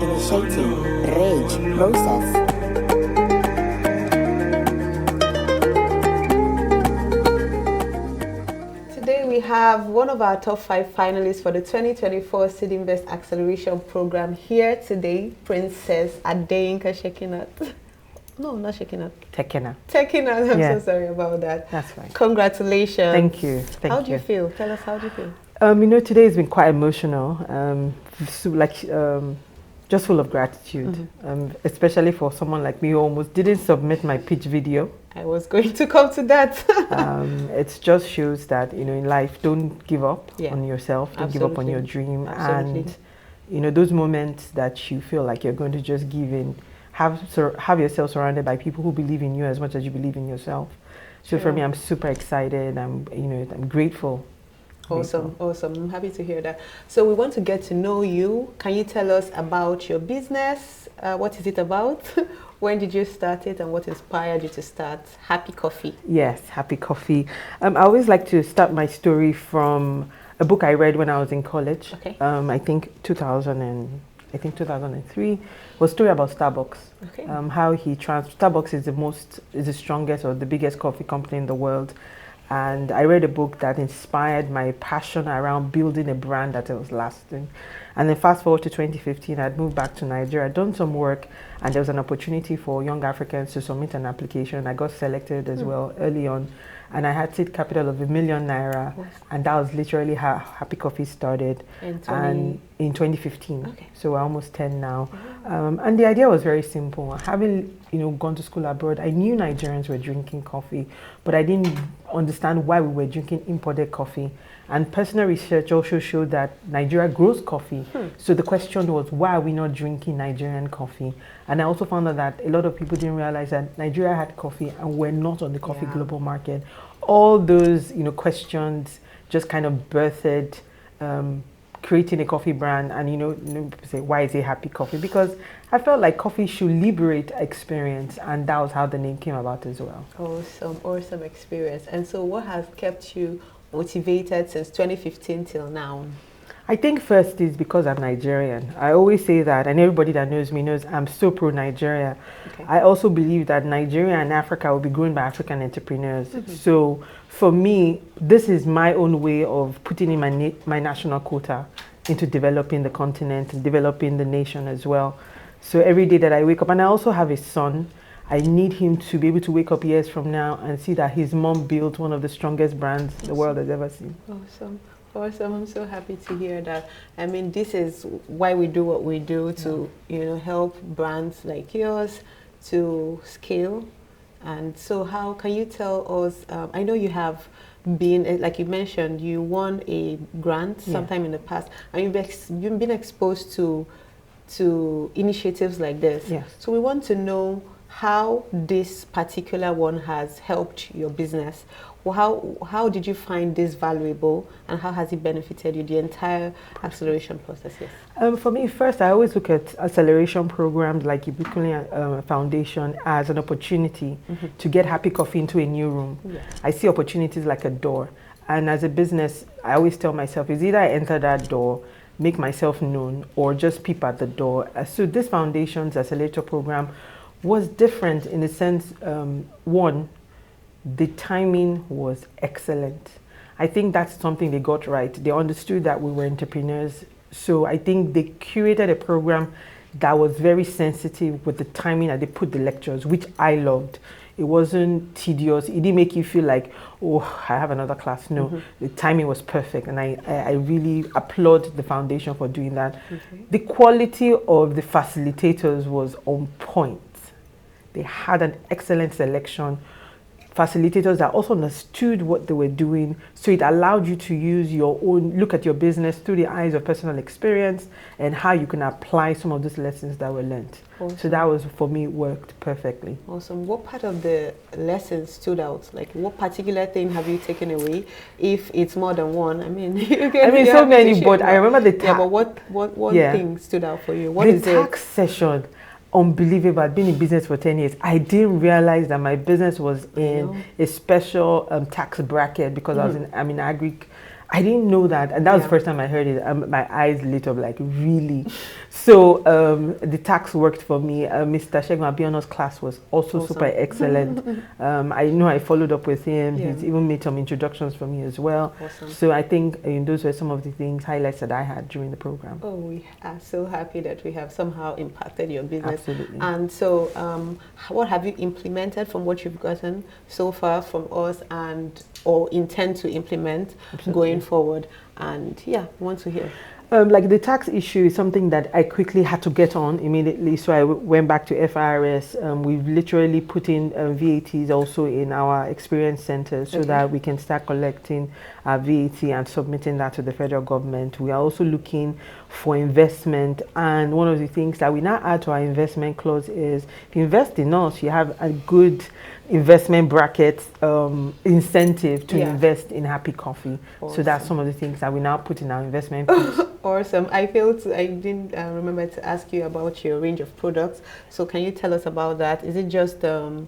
Initiating rage process. Today we have one of our top 5 finalists for the 2024 Seed Invest Acceleration Program here today, Princess Adeyinka Shekinat. No, not Shekinat. Tekina. Tekinat, I'm so sorry about that. That's fine. Congratulations. Thank you. How do you feel? Tell us, how do you feel? Today has been quite emotional. Just full of gratitude, especially for someone like me who almost didn't submit my pitch video. I was going to come to that. It just shows that, in life, don't give up on yourself, don't give up on your dream. Absolutely. And, those moments that you feel like you're going to just give in, have yourself surrounded by people who believe in you as much as you believe in yourself. So for me, I'm super excited. I'm grateful. Awesome. I'm happy to hear that. So we want to get to know you. Can you tell us about your business? What is it about? When did you start it, and what inspired you to start Happy Coffee? Yes, Happy Coffee. I always like to start my story from a book I read when I was in college. Okay. I think 2003 was a story about Starbucks. Okay. How Starbucks is the strongest or the biggest coffee company in the world. And I read a book that inspired my passion around building a brand that was lasting. And then fast forward to 2015, I'd moved back to Nigeria. I'd done some work, and there was an opportunity for young Africans to submit an application. I got selected as well early on, and I had seed capital of ₦1 million, and that was literally how Happy Coffee started. In 2015. Okay. So we're almost 10 now. And the idea was very simple. Having gone to school abroad, I knew Nigerians were drinking coffee, but I didn't understand why we were drinking imported coffee. And personal research also showed that Nigeria grows coffee. So the question was, why are we not drinking Nigerian coffee? And I also found out that a lot of people didn't realize that Nigeria had coffee and we're not on the coffee global market. All those questions just kind of birthed creating a coffee brand. And people say, why is it Happy Coffee? Because I felt like coffee should liberate experience, and that was how the name came about as well. Awesome experience. And so what has kept you motivated since 2015 till now? I think first is because I'm Nigerian. I always say that, and everybody that knows me knows I'm so pro-Nigeria. Okay. I also believe that Nigeria and Africa will be grown by African entrepreneurs. So for me, this is my own way of putting in my national quota into developing the continent and developing the nation as well. So every day that I wake up, and I also have a son, I need him to be able to wake up years from now and see that his mom built one of the strongest brands the world has ever seen. Awesome. I'm so happy to hear that. I mean, this is why we do what we do, to help brands like yours to scale. And so how can you tell us, I know you have been, like you mentioned, you won a grant sometime in the past, and you've been exposed to initiatives like this. Yes. So we want to know how this particular one has helped your business. Well, how did you find this valuable, and how has it benefited you, the entire acceleration process? Yes. For me, first, I always look at acceleration programs like Ubiquity Foundation as an opportunity to get Happy Coffee into a new room. Yes. I see opportunities like a door. And as a business, I always tell myself, it's either I enter that door, make myself known, or just peep at the door. So this foundation's accelerator program was different in the sense, one, the timing was excellent. I think that's something they got right. They understood that we were entrepreneurs. So I think they curated a program that was very sensitive with the timing that they put the lectures, which I loved. It wasn't tedious. It didn't make you feel like, oh, I have another class. No, the timing was perfect. And I really applaud the foundation for doing that. The quality of the facilitators was on point. They had an excellent selection. Facilitators that also understood what they were doing, so it allowed you to use your own, look at your business through the eyes of personal experience and how you can apply some of those lessons that were learned. Awesome. So that was, for me, worked perfectly. Awesome. What part of the lessons stood out? Like, what particular thing have you taken away? If it's more than one, I mean, so many, but I remember the tax. Yeah, but what thing stood out for you? What is the tax session? Unbelievable. I'd been in business for 10 years. I didn't realize that my business was in a special tax bracket because I'm in I didn't know that, and that was the first time I heard it. My eyes lit up, like, really. So the tax worked for me. Mr. Shegun Abiona's class was also awesome. super excellent. I know I followed up with him. He's even made some introductions for me as well. Awesome. So I think those were some of the highlights that I had during the program. Oh, we are so happy that we have somehow impacted your business. Absolutely. And so what have you implemented from what you've gotten so far from us, and or intend to implement going forward? And yeah, want to hear. Like the tax issue is something that I quickly had to get on immediately, so I went back to FIRS. We've literally put in VATs also in our experience centers so that we can start collecting VAT and submitting that to the federal government. We are also looking for investment, and one of the things that we now add to our investment clause is if you invest in us, you have a good investment bracket incentive to invest in Happy Coffee. Awesome. So that's some of the things that we now put in our investment piece. Awesome. I didn't remember to ask you about your range of products. So can you tell us about that? Is it just the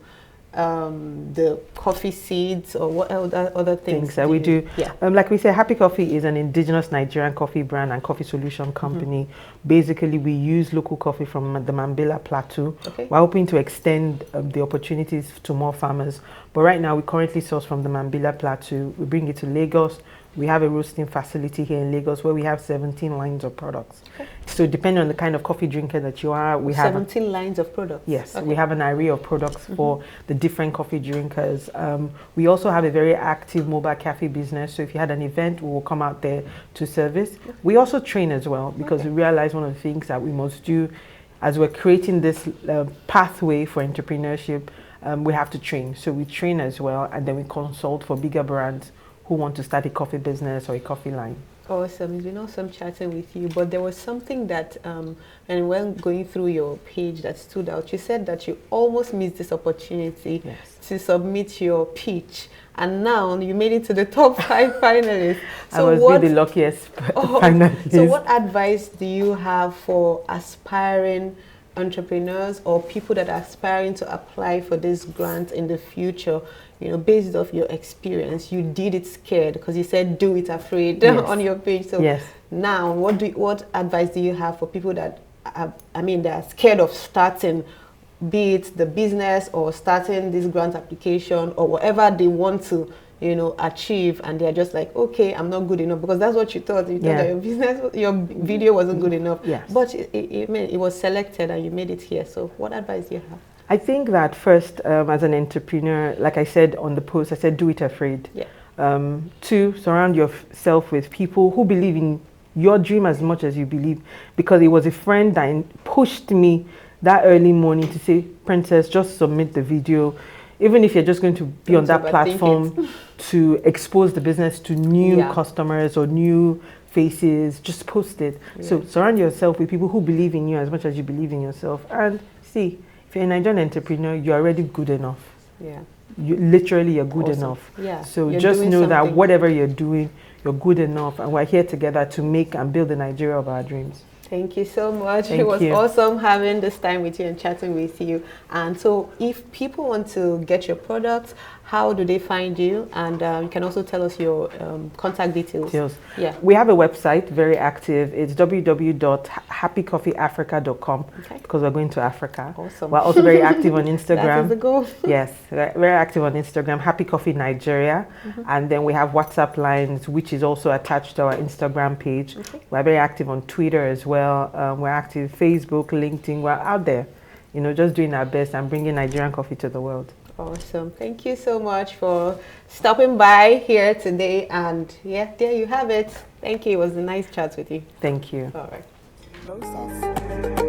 coffee seeds, or what other things that we do? Yeah. Like we say, Happy Coffee is an indigenous Nigerian coffee brand and coffee solution company. Basically, we use local coffee from the Mambila Plateau. We're hoping to extend the opportunities to more farmers. But right now, we currently source from the Mambila Plateau. We bring it to Lagos. We have a roasting facility here in Lagos where we have 17 lines of products. So depending on the kind of coffee drinker that you are, we have 17 lines of products. Yes, we have an array of products for the different coffee drinkers. We also have a very active mobile cafe business. So if you had an event, we will come out there to service. We also train as well, because we realize one of the things that we must do as we're creating this pathway for entrepreneurship, we have to train. So we train as well, and then we consult for bigger brands who want to start a coffee business or a coffee line. Awesome. It's been awesome chatting with you. But there was something that, and when going through your page, that stood out. You said that you almost missed this opportunity to submit your pitch, and now you made it to the top 5 finalists. So I was the luckiest finalist. So what advice do you have for aspiring entrepreneurs or people that are aspiring to apply for this grant in the future? You know, based off your experience, you did it scared, because you said do it afraid on your page. So now, what advice do you have for people that they're scared of starting, be it the business or starting this grant application or whatever they want to, achieve, and they're just like, okay, I'm not good enough, because that's what you thought. You thought that your video wasn't good enough. But it was selected and you made it here. So what advice do you have? I think that first, as an entrepreneur, like I said on the post, I said do it afraid. 2, surround yourself with people who believe in your dream as much as you believe, because it was a friend that pushed me that early morning to say, Princess, just submit the video. Even if you're just going to be on that platform to expose the business to new customers or new faces, just post it. So surround yourself with people who believe in you as much as you believe in yourself. And see, if you're a Nigerian entrepreneur, you're already good enough. You're good enough. So you're just know that something. whatever you're doing, you're good enough, and we're here together to make and build the Nigeria of our dreams. Thank you so much. Thank it was you. awesome having this time with you and chatting with you. And so if people want to get your products, how do they find you? And you can also tell us your contact details. We have a website, very active. It's www.happycoffeeafrica.com, because we're going to Africa. Awesome. We're also very active on Instagram. That is the goal. Yes, very active on Instagram, Happy Coffee Nigeria. And then we have WhatsApp lines, which is also attached to our Instagram page. We're very active on Twitter as well. We're active Facebook, LinkedIn. We're out there, just doing our best and bringing Nigerian coffee to the world. Awesome. Thank you so much for stopping by here today. And there you have it. Thank you. It was a nice chat with you. Thank you. All right. Process.